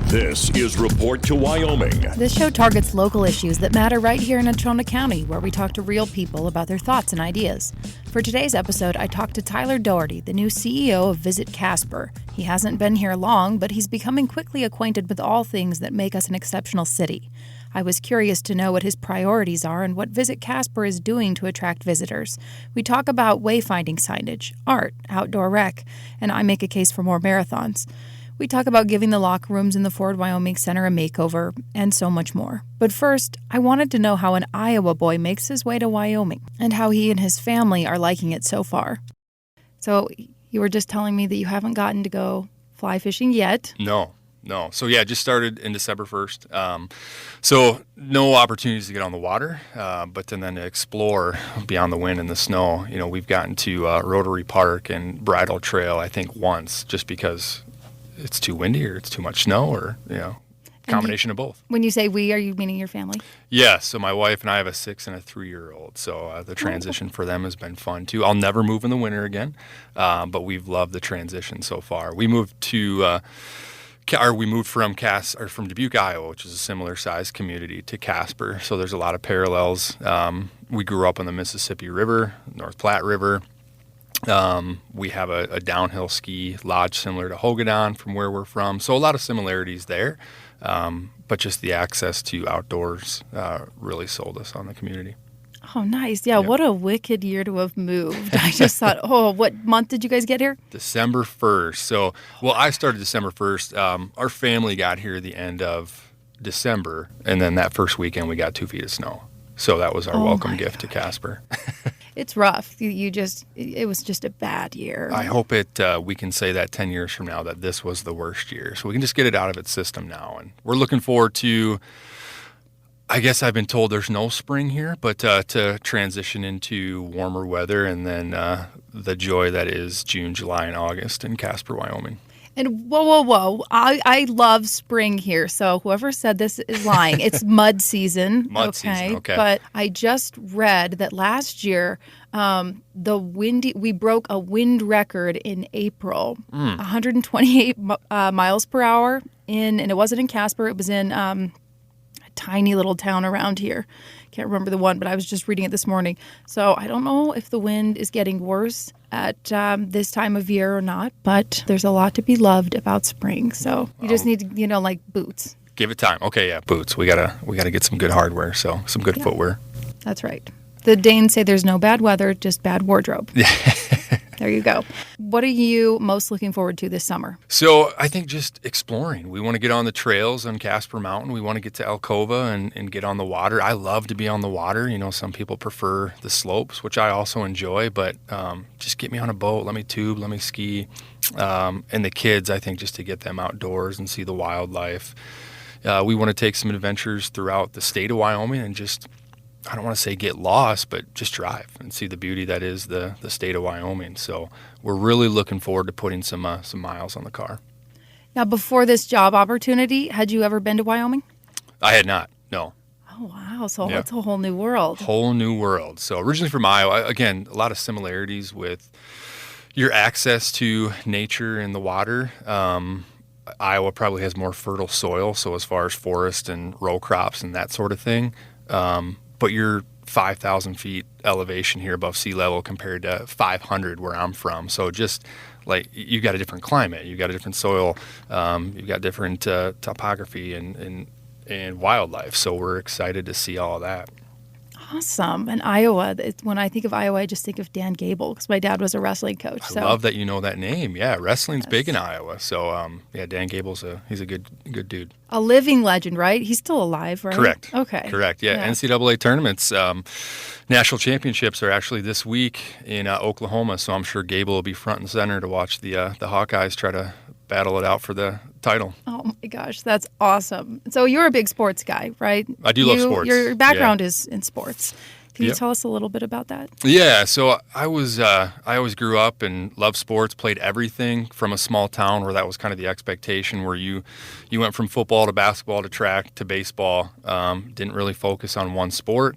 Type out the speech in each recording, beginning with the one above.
This is Report to Wyoming. This show targets local issues that matter right here in Natrona County, where we talk to real people about their thoughts and ideas. For today's episode, I talked to Tyler Dougherty, the new CEO of Visit Casper. He hasn't been here long, but he's becoming quickly acquainted with all things that make us an exceptional city. I was curious to know what his priorities are and what Visit Casper is doing to attract visitors. We talk about wayfinding signage, art, outdoor rec, and I make a case for more marathons. We talk about giving the locker rooms in the Ford Wyoming Center a makeover, and so much more. But first, I wanted to know how an Iowa boy makes his way to Wyoming, and how he and his family are liking it so far. So, you were just telling me that you haven't gotten to go fly fishing yet. No. So, just started in December 1st. So, no opportunities to get on the water, but then to explore beyond the wind and the snow. You know, we've gotten to Rotary Park and Bridle Trail, I think, once, just because it's too windy or it's too much snow or, combination of both. When you say we, are you meaning your family? Yeah, so my wife and I have a 6 and a 3-year-old, so the transition for them has been fun too. I'll never move in the winter again, but we've loved the transition so far. We moved from Dubuque, Iowa, which is a similar sized community, to Casper, so there's a lot of parallels. We grew up on the Mississippi River, North Platte River. We have a downhill ski lodge similar to Hogadon from where we're from. So a lot of similarities there, but just the access to outdoors really sold us on the community. Oh, nice. Yeah, what a wicked year to have moved. I just thought, what month did you guys get here? December 1st. So, I started December 1st. Our family got here the end of December, and then that first weekend we got 2 feet of snow. So that was our welcome gift to Casper. It's rough. It was just a bad year. I hope we can say that 10 years from now that this was the worst year. So we can just get it out of its system now. And we're looking forward to, I guess I've been told there's no spring here, but to transition into warmer weather and then the joy that is June, July, and August in Casper, Wyoming. And whoa. I love spring here. So whoever said this is lying. It's mud season. Season, okay. But I just read that last year we broke a wind record in April, 128 miles per hour and it wasn't in Casper. It was in a tiny little town around here. Can't remember the one, but I was just reading it this morning. So I don't know if the wind is getting worse at this time of year or not, but there's a lot to be loved about spring. So you just need, like boots. Give it time. Okay, yeah, boots. We gotta get some good hardware, so some good footwear. That's right. The Danes say there's no bad weather, just bad wardrobe. There you go. What are you most looking forward to this summer? So I think just exploring. We want to get on the trails on Casper Mountain. We want to get to Alcova and get on the water. I love to be on the water. Some people prefer the slopes, which I also enjoy, but just get me on a boat. Let me tube, let me ski. And the kids, I think, just to get them outdoors and see the wildlife. We want to take some adventures throughout the state of Wyoming and just, I don't want to say get lost, but just drive and see the beauty that is the state of Wyoming. So we're really looking forward to putting some miles on the car. Now, before this job opportunity, had you ever been to Wyoming? I had not, no. Oh, wow. So it's a whole new world. Whole new world. So originally from Iowa, again, a lot of similarities with your access to nature and the water. Iowa probably has more fertile soil, so as far as forest and row crops and that sort of thing. But you're 5,000 feet elevation here above sea level compared to 500 where I'm from. So just like you got a different climate, you got a different soil, you've got different topography and wildlife. So we're excited to see all of that. Awesome. And Iowa, when I think of Iowa, I just think of Dan Gable because my dad was a wrestling coach. I love that you know that name. Yeah, wrestling's big in Iowa. So, Dan Gable's he's a good dude. A living legend, right? He's still alive, right? Correct. Okay. Correct, yeah. NCAA tournaments, national championships are actually this week in Oklahoma, so I'm sure Gable will be front and center to watch the Hawkeyes try to battle it out for the title. Oh my gosh, that's awesome. So you're a big sports guy, right? I do love sports. Your background is in sports. Can you tell us a little bit about that? Yeah, so I always grew up and loved sports, played everything from a small town where that was kind of the expectation, where you went from football to basketball to track to baseball, didn't really focus on one sport.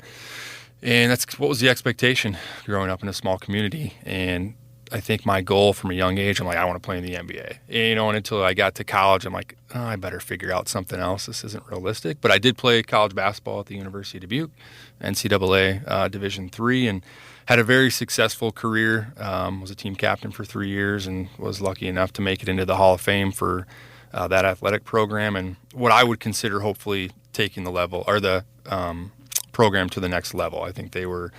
And that's what was the expectation growing up in a small community. And I think my goal from a young age, I'm like, I want to play in the NBA. And until I got to college, I'm like, oh, I better figure out something else. This isn't realistic. But I did play college basketball at the University of Dubuque, NCAA Division III, and had a very successful career. Was a team captain for 3 years and was lucky enough to make it into the Hall of Fame for that athletic program. And what I would consider hopefully taking the level or the program to the next level. I think they were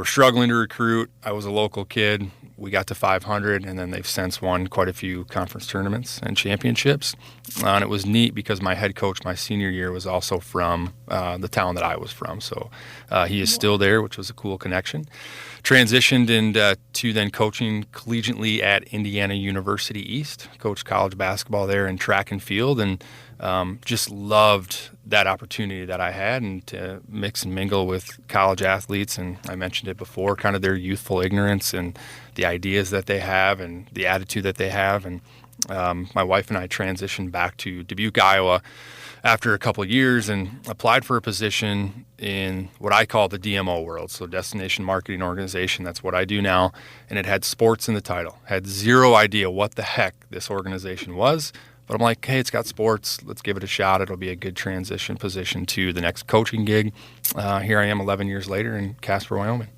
struggling to recruit. I was a local kid. We got to 500, and then they've since won quite a few conference tournaments and championships. And it was neat because my head coach my senior year was also from the town that I was from. So he is still there, which was a cool connection. Transitioned to then coaching collegiately at Indiana University East, coached college basketball there and track and field, and just loved that opportunity that I had and to mix and mingle with college athletes. And I mentioned it before, kind of their youthful ignorance and the ideas that they have and the attitude that they have. And my wife and I transitioned back to Dubuque, Iowa after a couple of years and applied for a position in what I call the DMO world, so Destination Marketing Organization. That's what I do now. And it had sports in the title. Had zero idea what the heck this organization was. But I'm like, hey, it's got sports. Let's give it a shot. It'll be a good transition position to the next coaching gig. Here I am 11 years later in Casper, Wyoming.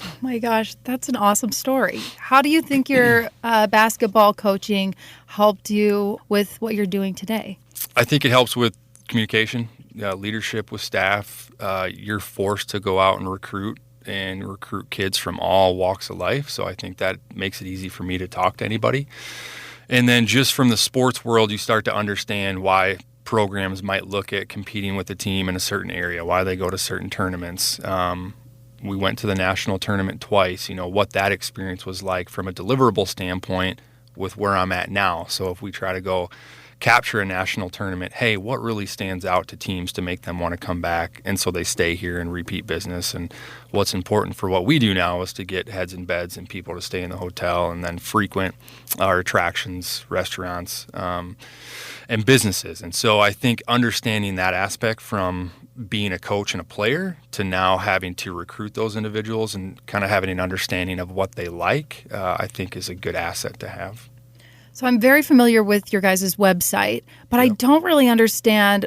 Oh my gosh, that's an awesome story. How do you think your basketball coaching helped you with what you're doing today? I think it helps with communication, leadership with staff. You're forced to go out and recruit kids from all walks of life. So I think that makes it easy for me to talk to anybody. And then just from the sports world, you start to understand why programs might look at competing with a team in a certain area, why they go to certain tournaments. We went to the national tournament twice, what that experience was like from a deliverable standpoint with where I'm at now. So if we try to go capture a national tournament, hey, what really stands out to teams to make them want to come back and so they stay here and repeat business? And what's important for what we do now is to get heads in beds and people to stay in the hotel and then frequent our attractions, restaurants, and businesses. And so I think understanding that aspect from being a coach and a player to now having to recruit those individuals and kind of having an understanding of what they like, I think is a good asset to have. So I'm very familiar with your guys' website, but I don't really understand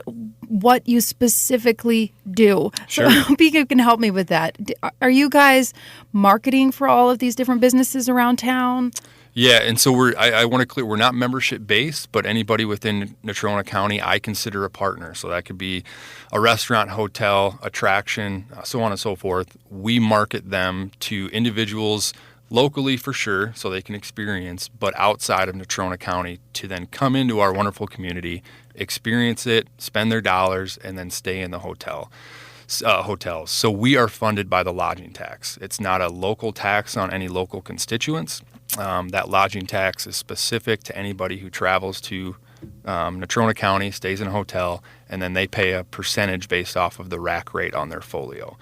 what you specifically do. Sure. So I hope you can help me with that. Are you guys marketing for all of these different businesses around town? Yeah, and so I want to clear, we're not membership-based, but anybody within Natrona County I consider a partner. So that could be a restaurant, hotel, attraction, so on and so forth. We market them to individuals locally for sure, so they can experience, but outside of Natrona County to then come into our wonderful community, experience it, spend their dollars, and then stay in the hotels. So we are funded by the lodging tax. It's not a local tax on any local constituents. That lodging tax is specific to anybody who travels to Natrona County, stays in a hotel, and then they pay a percentage based off of the rack rate on their folio.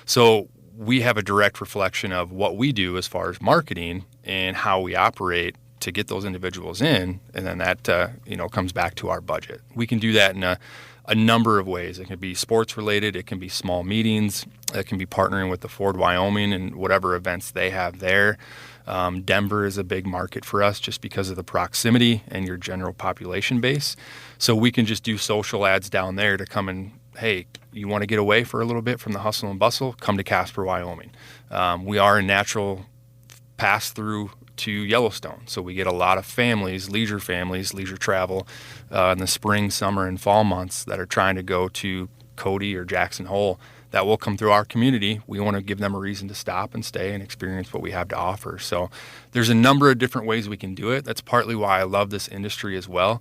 So we have a direct reflection of what we do as far as marketing and how we operate to get those individuals in, and then that comes back to our budget. We can do that in a number of ways. It can be sports related, it can be small meetings, it can be partnering with the Ford Wyoming and whatever events they have there. Denver is a big market for us just because of the proximity and your general population base. So we can just do social ads down there to come and, hey, you want to get away for a little bit from the hustle and bustle? Come to Casper, Wyoming. We are a natural pass-through to Yellowstone, so we get a lot of families, leisure travel in the spring, summer, and fall months that are trying to go to Cody or Jackson Hole that will come through our community. We want to give them a reason to stop and stay and experience what we have to offer. So there's a number of different ways we can do it. That's partly why I love this industry as well.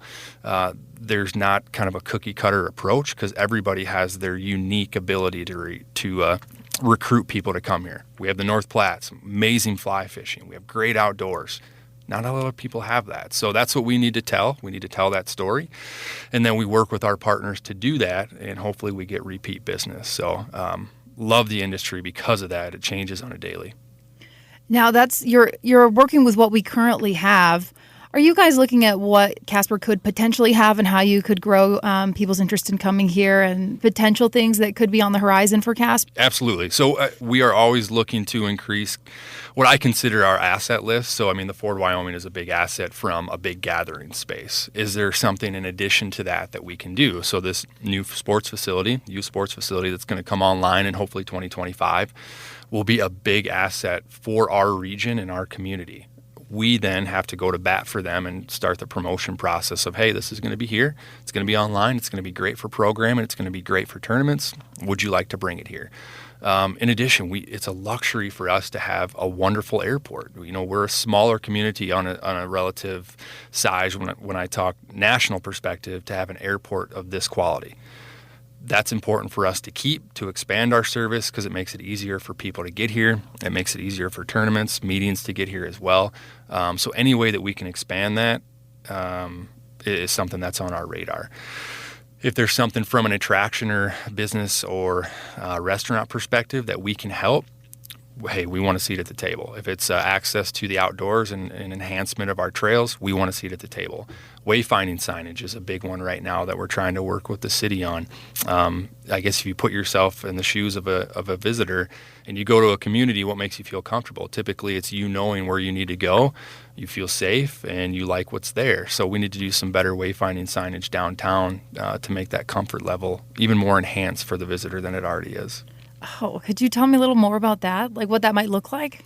There's not kind of a cookie cutter approach because everybody has their unique ability to recruit people to come here. We have the North Platte, some amazing fly fishing. We have great outdoors. Not a lot of people have that. So that's what we need to tell. We need to tell that story. And then we work with our partners to do that, and hopefully we get repeat business. So love the industry because of that. It changes on a daily. Now you're working with what we currently have. Are you guys looking at what Casper could potentially have and how you could grow people's interest in coming here and potential things that could be on the horizon for Casper? Absolutely. So we are always looking to increase what I consider our asset list. So, the Ford Wyoming is a big asset from a big gathering space. Is there something in addition to that we can do? So this new youth sports facility that's going to come online in hopefully 2025 will be a big asset for our region and our community. We then have to go to bat for them and start the promotion process of, hey, this is going to be here. It's going to be online. It's going to be great for programming. It's going to be great for tournaments. Would you like to bring it here? In addition, it's a luxury for us to have a wonderful airport. We're a smaller community on a relative size when I talk national perspective to have an airport of this quality. That's important for us to keep, to expand our service because it makes it easier for people to get here. It makes it easier for tournaments, meetings to get here as well. So any way that we can expand that is something that's on our radar. If there's something from an attraction or business or restaurant perspective that we can help, hey, we want a seat at the table. If it's access to the outdoors and enhancement of our trails, we want a seat at the table. Wayfinding signage is a big one right now that we're trying to work with the city on. I guess if you put yourself in the shoes of a visitor and you go to a community, what makes you feel comfortable? Typically, it's you knowing where you need to go, you feel safe, and you like what's there. So we need to do some better wayfinding signage downtown to make that comfort level even more enhanced for the visitor than it already is. Oh, could you tell me a little more about that? Like what that might look like?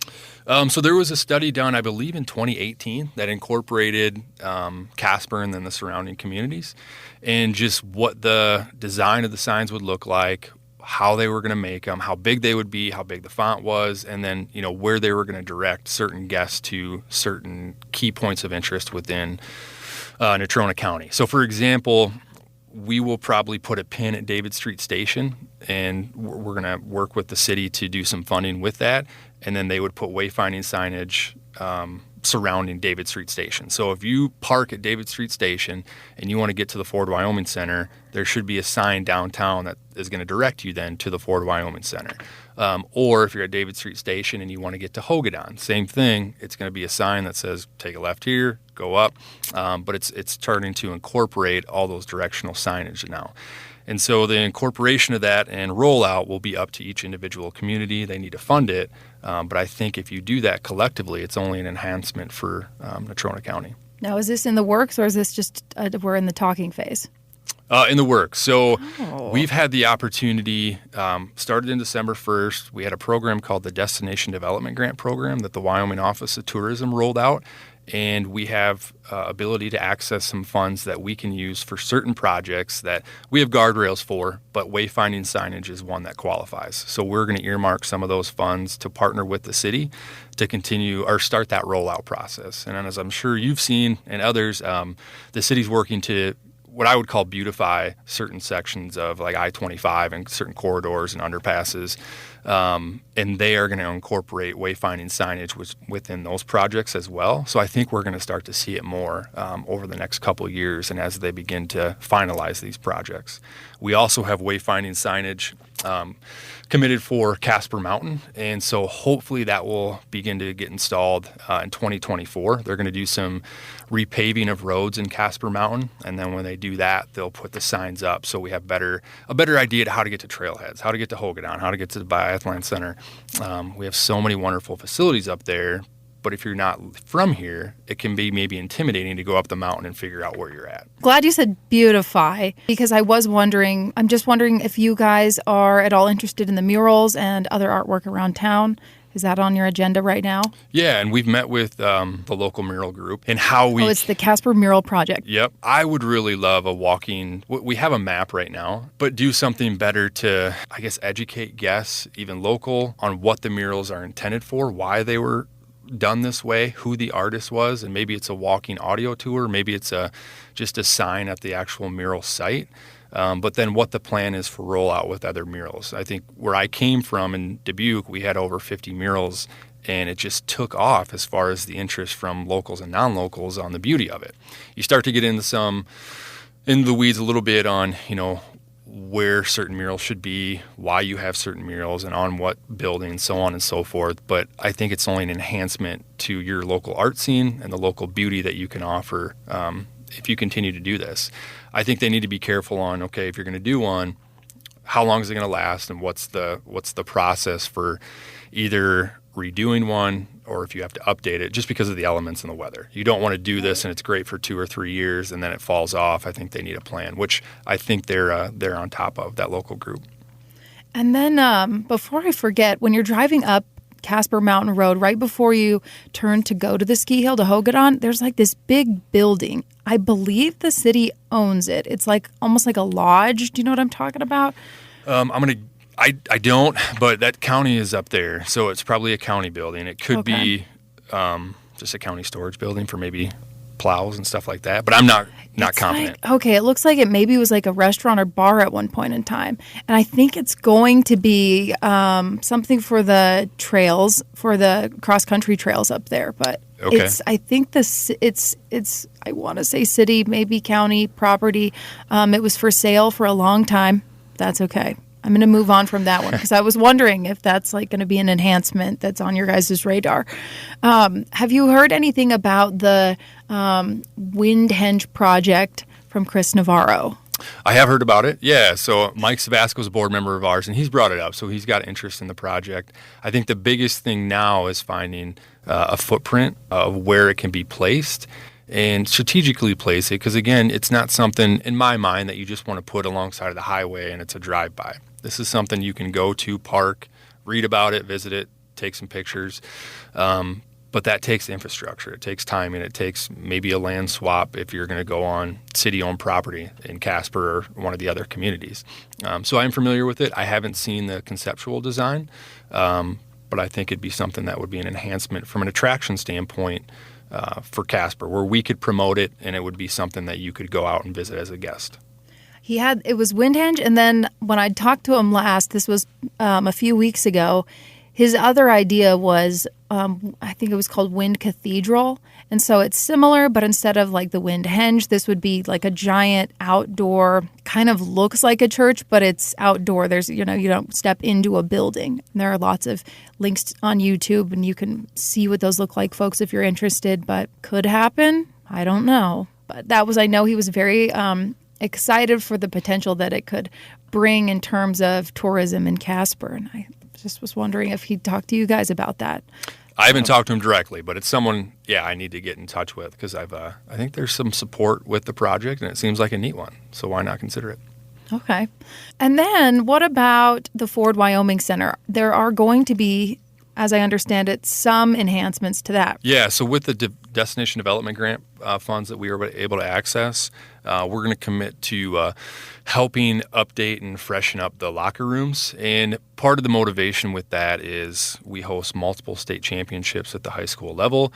So there was a study done, I believe, in 2018 that incorporated Casper and then the surrounding communities and just what the design of the signs would look like, how they were going to make them, how big they would be, how big the font was, and then, where they were going to direct certain guests to certain key points of interest within Natrona County. So, for example, we will probably put a pin at David Street Station, and we're going to work with the city to do some funding with that, and then they would put wayfinding signage surrounding David Street Station. So if you park at David Street Station and you want to get to the Ford Wyoming Center, there should be a sign downtown that is going to direct you then to the Ford Wyoming Center. Or if you're at David Street Station and you want to get to Hogadon, same thing. It's going to be a sign that says, take a left here, go up. But it's starting to incorporate all those directional signage now. And so the incorporation of that and rollout will be up to each individual community. They need to fund it. But I think if you do that collectively, it's only an enhancement for Natrona County. Now, is this in the works or is this just we're in the talking phase? In the works. So we've had the opportunity, started in December 1st. We had a program called the Destination Development Grant Program that the Wyoming Office of Tourism rolled out. And we have ability to access some funds that we can use for certain projects that we have guardrails for, but wayfinding signage is one that qualifies. So we're going to earmark some of those funds to partner with the city to continue or start that rollout process. And as I'm sure you've seen and others, the city's working to what I would call beautify certain sections of like I-25 and certain corridors and underpasses. And they are going to incorporate wayfinding signage within those projects as well. So I think we're going to start to see it more over the next couple of years and as they begin to finalize these projects. We also have wayfinding signage committed for Casper Mountain, and so hopefully that will begin to get installed in 2024. They're going to do some repaving of roads in Casper Mountain, and then when they do that, they'll put the signs up so we have a better idea to how to get to trailheads, how to get to Hogadon, how to get to the Biathlon Center. We have so many wonderful facilities up there, but if you're not from here, it can be maybe intimidating to go up the mountain and figure out where you're at. Glad you said beautify, because I'm just wondering if you guys are at all interested in the murals and other artwork around town. Is that on your agenda right now? Yeah, and we've met with the local mural group and how we... Oh, it's the Casper Mural Project. Yep. I would really love we have a map right now, but do something better to, I guess, educate guests, even local, on what the murals are intended for, why they were done this way, who the artist was, and maybe it's a walking audio tour, maybe it's just a sign at the actual mural site. But then what the plan is for rollout with other murals. I think where I came from in Dubuque, we had over 50 murals, and it just took off as far as the interest from locals and non-locals on the beauty of it. You start to get into the weeds a little bit on, where certain murals should be, why you have certain murals, and on what building, so on and so forth. But I think it's only an enhancement to your local art scene and the local beauty that you can offer if you continue to do this. I think they need to be careful on, okay, if you're going to do one, how long is it going to last, and what's the process for either redoing one or if you have to update it, just because of the elements and the weather. You don't want to do this and it's great for 2 or 3 years and then it falls off. I think they need a plan, which I think they're on top of, that local group. And then before I forget, when you're driving up Casper Mountain Road, right before you turn to go to the ski hill to Hogadon, there's like this big building. I believe the city owns it. It's like almost like a lodge. Do you know what I'm talking about? I don't, but that county is up there, so it's probably a county building. It could be just a county storage building for maybe plows and stuff like that, but I'm not confident. Like, okay, it looks like it maybe was like a restaurant or bar at one point in time, and I think it's going to be something for the trails, for the cross-country trails up there, but I think it's I want to say city, maybe county property. It was for sale for a long time. That's okay. I'm going to move on from that one because I was wondering if that's like going to be an enhancement that's on your guys' radar. Have you heard anything about the wind henge project from Chris Navarro? I have heard about it, yeah. So Mike Savasco is a board member of ours, and he's brought it up, so he's got interest in the project. I think the biggest thing now is finding a footprint of where it can be placed and strategically place it, because again, it's not something in my mind that you just want to put alongside of the highway and it's a drive-by. This is something you can go to, park, read about it, visit it, take some pictures, but that takes infrastructure. It takes time, and it takes maybe a land swap if you're going to go on city-owned property in Casper or one of the other communities. So I'm familiar with it. I haven't seen the conceptual design, but I think it'd be something that would be an enhancement from an attraction standpoint for Casper, where we could promote it, and it would be something that you could go out and visit as a guest. It was Windhenge, and then when I talked to him last, this was a few weeks ago, his other idea was, I think it was called Wind Cathedral, and so it's similar, but instead of like the Windhenge, this would be like a giant outdoor, kind of looks like a church, but it's outdoor. There's, you don't step into a building. And there are lots of links on YouTube, and you can see what those look like, folks, if you're interested, but could happen. I don't know. But I know he was very excited for the potential that it could bring in terms of tourism in Casper. And I just was wondering if he'd talk to you guys about that. I haven't talked to him directly, but it's someone, I need to get in touch with, because I think there's some support with the project, and it seems like a neat one. So why not consider it? Okay. And then what about the Ford Wyoming Center? There are going to be, as I understand it, some enhancements to that. Yeah, so with the Destination Development Grant funds that we were able to access, we're going to commit to helping update and freshen up the locker rooms. And part of the motivation with that is we host multiple state championships at the high school level.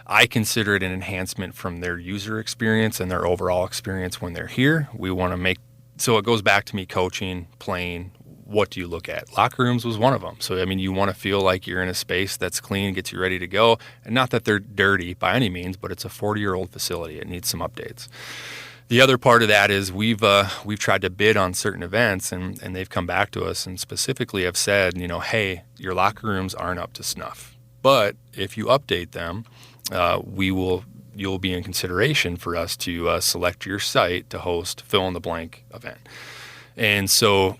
I consider it an enhancement from their user experience and their overall experience when they're here. We want to so it goes back to me coaching, playing. What do you look at? Locker rooms was one of them. So, you want to feel like you're in a space that's clean, gets you ready to go. And not that they're dirty by any means, but it's a 40-year-old facility. It needs some updates. The other part of that is we've tried to bid on certain events, and they've come back to us and specifically have said, hey, your locker rooms aren't up to snuff. But if you update them, you'll be in consideration for us to select your site to host fill-in-the-blank event. And so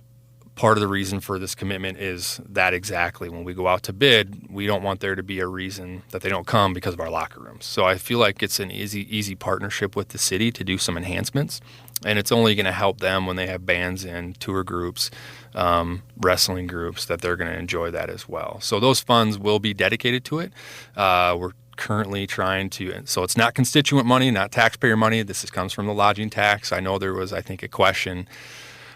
part of the reason for this commitment is that exactly. When we go out to bid, we don't want there to be a reason that they don't come because of our locker rooms. So I feel like it's an easy partnership with the city to do some enhancements, and it's only going to help them when they have bands and tour groups, wrestling groups, that they're going to enjoy that as well. So those funds will be dedicated to it. We're currently trying to, so it's not constituent money, not taxpayer money. This comes from the lodging tax. I know there was, I think, a question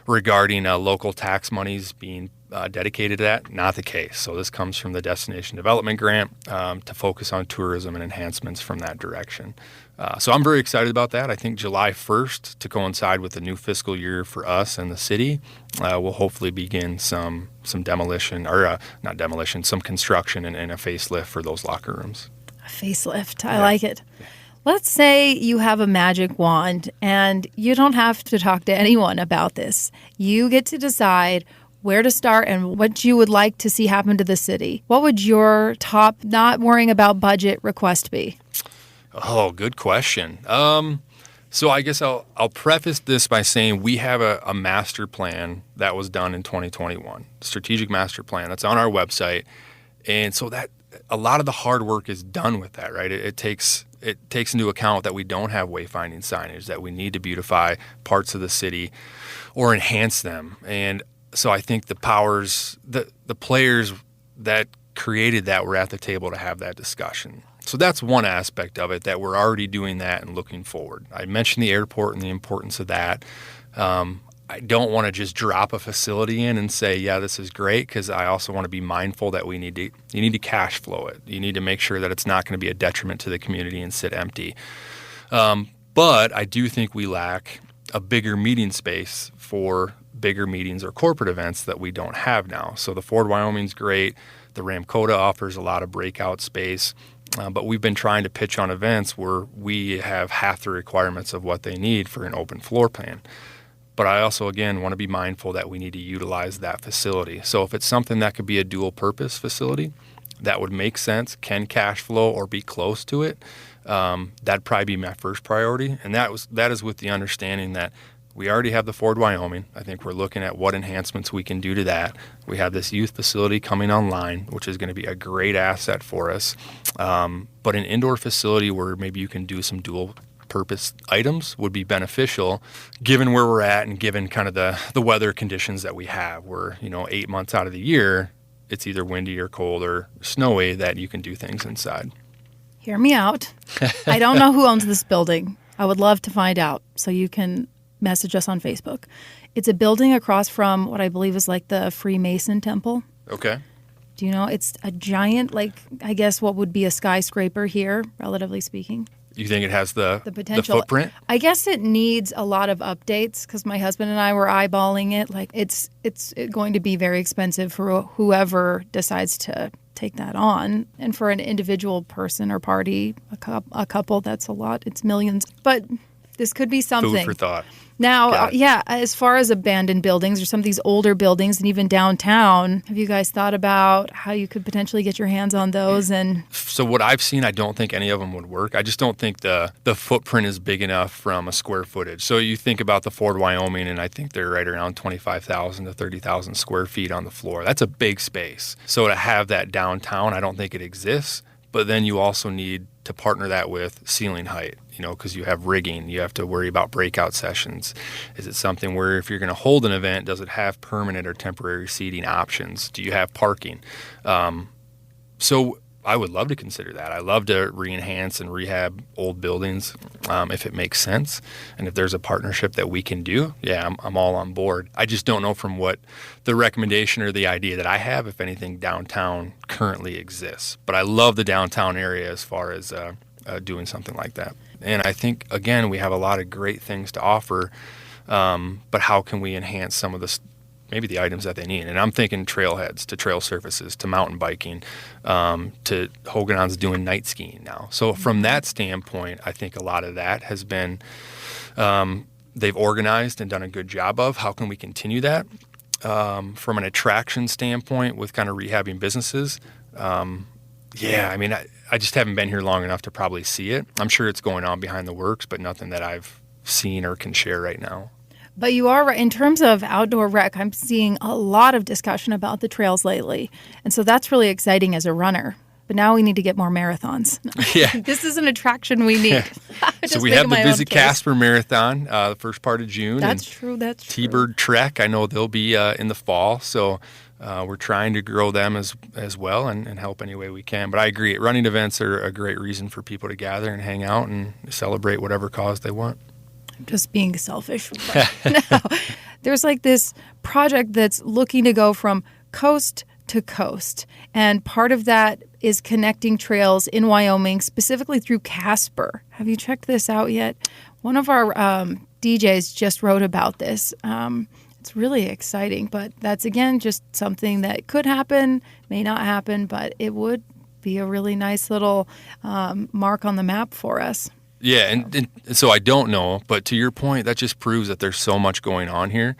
regarding local tax monies being dedicated to that. Not the case. So this comes from the Destination Development Grant to focus on tourism and enhancements from that direction. So I'm very excited about that. I think July 1st, to coincide with the new fiscal year for us and the city, we'll hopefully begin some demolition, or not demolition, some construction and a facelift for those locker rooms. A facelift. I like it. Let's say you have a magic wand and you don't have to talk to anyone about this. You get to decide where to start and what you would like to see happen to the city. What would your top, not worrying about budget, request be? Oh, good question. So I guess I'll preface this by saying we have a master plan that was done in 2021, strategic master plan that's on our website. And so that a lot of the hard work is done with that, right? It takes into account that we don't have wayfinding signage, that we need to beautify parts of the city or enhance them. And so I think the players that created that were at the table to have that discussion. So that's one aspect of it, that we're already doing that and looking forward. I mentioned the airport and the importance of that. I don't want to just drop a facility in and say, yeah, this is great, because I also want to be mindful that you need to cash flow it. You need to make sure that it's not going to be a detriment to the community and sit empty. But I do think we lack a bigger meeting space for bigger meetings or corporate events that we don't have now. So the Ford Wyoming's great. The Ramcota offers a lot of breakout space. But we've been trying to pitch on events where we have half the requirements of what they need for an open floor plan. But I also, again, want to be mindful that we need to utilize that facility. So if it's something that could be a dual purpose facility that would make sense, can cash flow or be close to it, that'd probably be my first priority. And that is with the understanding that we already have the Ford Wyoming. I think we're looking at what enhancements we can do to that. We have this youth facility coming online, which is going to be a great asset for us. But an indoor facility where maybe you can do some dual purpose items would be beneficial given where we're at and given kind of the weather conditions that we have, where 8 months out of the year it's either windy or cold or snowy, that you can do things inside. Hear me out. I don't know who owns this building. I would love to find out, so you can message us on Facebook. It's a building across from what I believe is like the Freemason Temple. Okay. Do you know? It's a giant, I guess what would be a skyscraper here, relatively speaking. You think it has the potential? The footprint? I guess it needs a lot of updates, because my husband and I were eyeballing it. It's going to be very expensive for whoever decides to take that on. And for an individual person or party, a couple, that's a lot. It's millions. But this could be something. Food for thought. Now, as far as abandoned buildings or some of these older buildings and even downtown, have you guys thought about how you could potentially get your hands on those? And so what I've seen, I don't think any of them would work. I just don't think the footprint is big enough from a square footage. So you think about the Ford Wyoming, and I think they're right around 25,000 to 30,000 square feet on the floor. That's a big space. So to have that downtown, I don't think it exists. But then you also need to partner that with ceiling height, because you have rigging. You have to worry about breakout sessions. Is it something where if you're going to hold an event, does it have permanent or temporary seating options? Do you have parking? So I would love to consider that. I love to re-enhance and rehab old buildings if it makes sense. And if there's a partnership that we can do, I'm all on board. I just don't know from what the recommendation or the idea that I have, if anything downtown currently exists. But I love the downtown area as far as doing something like that. And I think, again, we have a lot of great things to offer, but how can we enhance some of maybe the items that they need? And I'm thinking trailheads to trail surfaces to mountain biking to Hoganon's doing night skiing now. So from that standpoint, I think a lot of that has been they've organized and done a good job of. How can we continue that? From an attraction standpoint with kind of rehabbing businesses, I just haven't been here long enough to probably see it. I'm sure it's going on behind the works, but nothing that I've seen or can share right now. But you are right. In terms of outdoor rec, I'm seeing a lot of discussion about the trails lately. And so that's really exciting as a runner. But now we need to get more marathons. Yeah. This is an attraction we need. So we have the Visit Casper Marathon, the first part of June. That's true. T-Bird Trek, I know they'll be in the fall. So we're trying to grow them as well and help any way we can. But I agree, running events are a great reason for people to gather and hang out and celebrate whatever cause they want. I'm just being selfish. No, there's this project that's looking to go from coast to coast. And part of that is connecting trails in Wyoming, specifically through Casper. Have you checked this out yet? One of our DJs just wrote about this. It's really exciting, but that's, again, just something that could happen, may not happen, but it would be a really nice little mark on the map for us. Yeah, and so I don't know, but to your point, that just proves that there's so much going on here.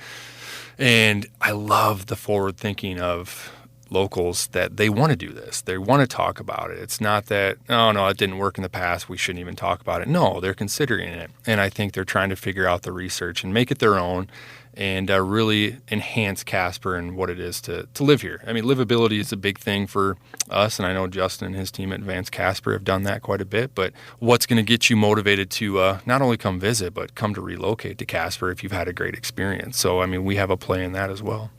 And I love the forward thinking of locals that they want to do this. They want to talk about it. It's not that, oh, no, it didn't work in the past, we shouldn't even talk about it. No, they're considering it. And I think they're trying to figure out the research and make it their own and really enhance Casper and what it is to live here. I mean, livability is a big thing for us, and I know Justin and his team at Advanced Casper have done that quite a bit, but what's going to get you motivated to not only come visit, but come to relocate to Casper if you've had a great experience? So, I mean, we have a play in that as well.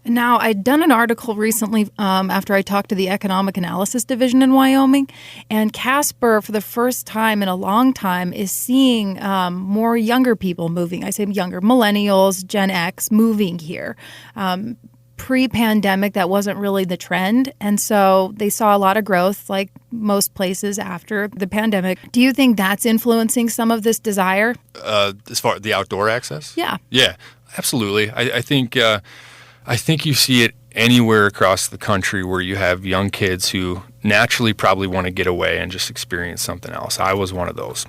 And now, I'd done an article recently after I talked to the Economic Analysis Division in Wyoming, and Casper, for the first time in a long time, is seeing more younger people moving. I say younger, millennials, Gen X, moving here. Pre-pandemic, that wasn't really the trend, and so they saw a lot of growth, like most places after the pandemic. Do you think that's influencing some of this desire? As far as the outdoor access? Yeah. Yeah, absolutely. I think you see it anywhere across the country where you have young kids who naturally probably want to get away and just experience something else. I was one of those.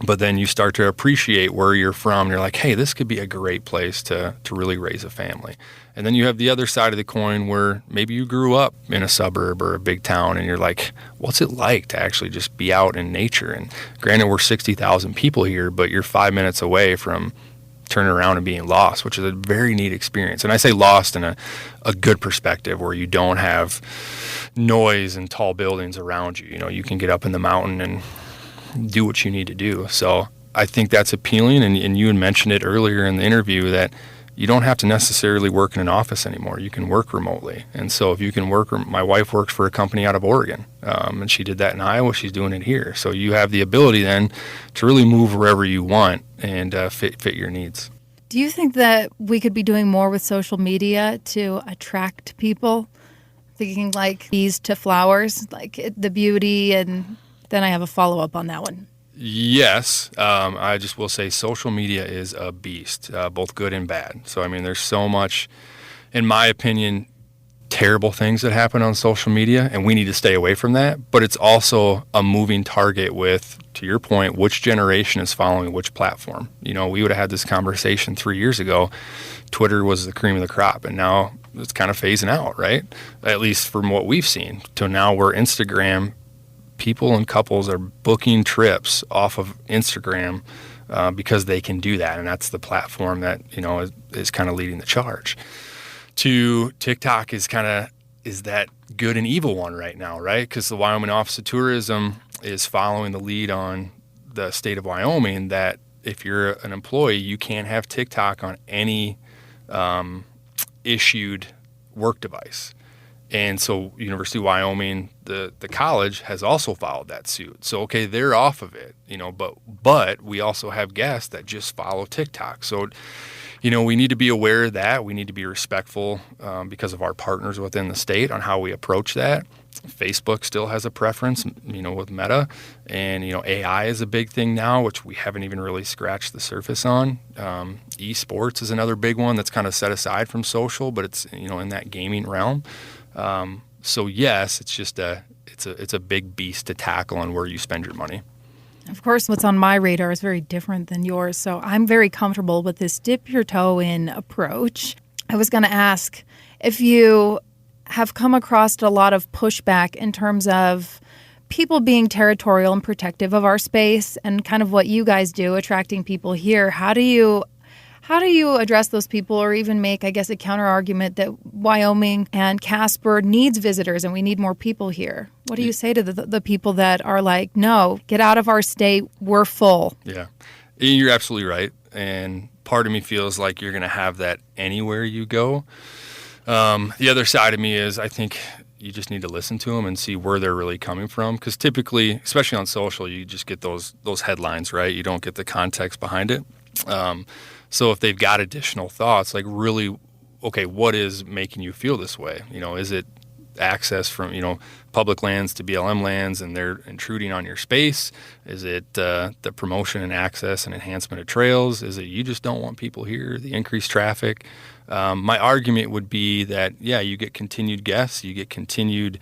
But then you start to appreciate where you're from. And you're like, hey, this could be a great place to really raise a family. And then you have the other side of the coin where maybe you grew up in a suburb or a big town and you're like, what's it like to actually just be out in nature? And granted, we're 60,000 people here, but you're 5 minutes away from turning around and being lost, which is a very neat experience. And I say lost in a good perspective where you don't have noise and tall buildings around you. You know, you can get up in the mountain and do what you need to do. So I think that's appealing. And you had mentioned it earlier in the interview that you don't have to necessarily work in an office anymore. You can work remotely. And so if you can work, my wife works for a company out of Oregon, and she did that in Iowa. She's doing it here. So you have the ability then to really move wherever you want and fit your needs. Do you think that we could be doing more with social media to attract people? Thinking like bees to flowers, like the beauty, and then I have a follow-up on that one. Yes. I just will say social media is a beast, both good and bad. So, I mean, there's so much, in my opinion, terrible things that happen on social media, and we need to stay away from that. But it's also a moving target with, to your point, which generation is following which platform. You know, we would have had this conversation 3 years ago. Twitter was the cream of the crop, and now it's kind of phasing out, right? At least from what we've seen. To now where Instagram, people and couples are booking trips off of Instagram because they can do that, and that's the platform that, you know, is kind of leading the charge. To TikTok is that good and evil one right now, right? Because the Wyoming Office of Tourism is following the lead on the state of Wyoming that if you're an employee, you can't have TikTok on any issued work device. And so University of Wyoming, the college, has also followed that suit. So, okay, they're off of it, you know, but we also have guests that just follow TikTok. So, you know, we need to be aware of that. We need to be respectful because of our partners within the state on how we approach that. Facebook still has a preference, you know, with Meta. And, you know, AI is a big thing now, which we haven't even really scratched the surface on. Esports is another big one that's kind of set aside from social, but it's, you know, in that gaming realm. So yes, it's just it's a big beast to tackle on where you spend your money. Of course, what's on my radar is very different than yours, so I'm very comfortable with this dip your toe in approach. I was going to ask if you have come across a lot of pushback in terms of people being territorial and protective of our space and kind of what you guys do, attracting people here. How do you address those people, or even make, I guess, a counter argument that Wyoming and Casper needs visitors and we need more people here? What do you say to the people that are like, no, get out of our state, we're full? Yeah, you're absolutely right. And part of me feels like you're going to have that anywhere you go. The other side of me is I think you just need to listen to them and see where they're really coming from. Because typically, especially on social, you just get those headlines, right? You don't get the context behind it. So if they've got additional thoughts, like really, okay, what is making you feel this way? You know, is it access from, you know, public lands to BLM lands and they're intruding on your space? Is it the promotion and access and enhancement of trails? Is it you just don't want people here, the increased traffic? My argument would be that, yeah, you get continued guests, you get continued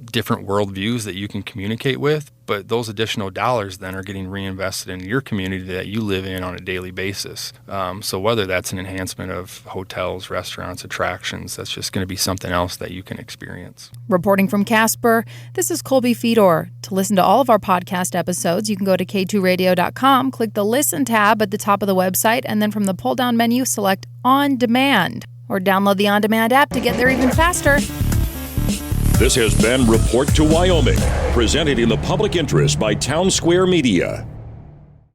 different worldviews that you can communicate with, but those additional dollars then are getting reinvested in your community that you live in on a daily basis. So whether that's an enhancement of hotels, restaurants, attractions, that's just going to be something else that you can experience. Reporting from Casper, this is Kolby Fedor. To listen to all of our podcast episodes, you can go to k2radio.com, click the Listen tab at the top of the website, and then from the pull-down menu, select On Demand, or download the On Demand app to get there even faster. This has been Report to Wyoming, presented in the public interest by Town Square Media.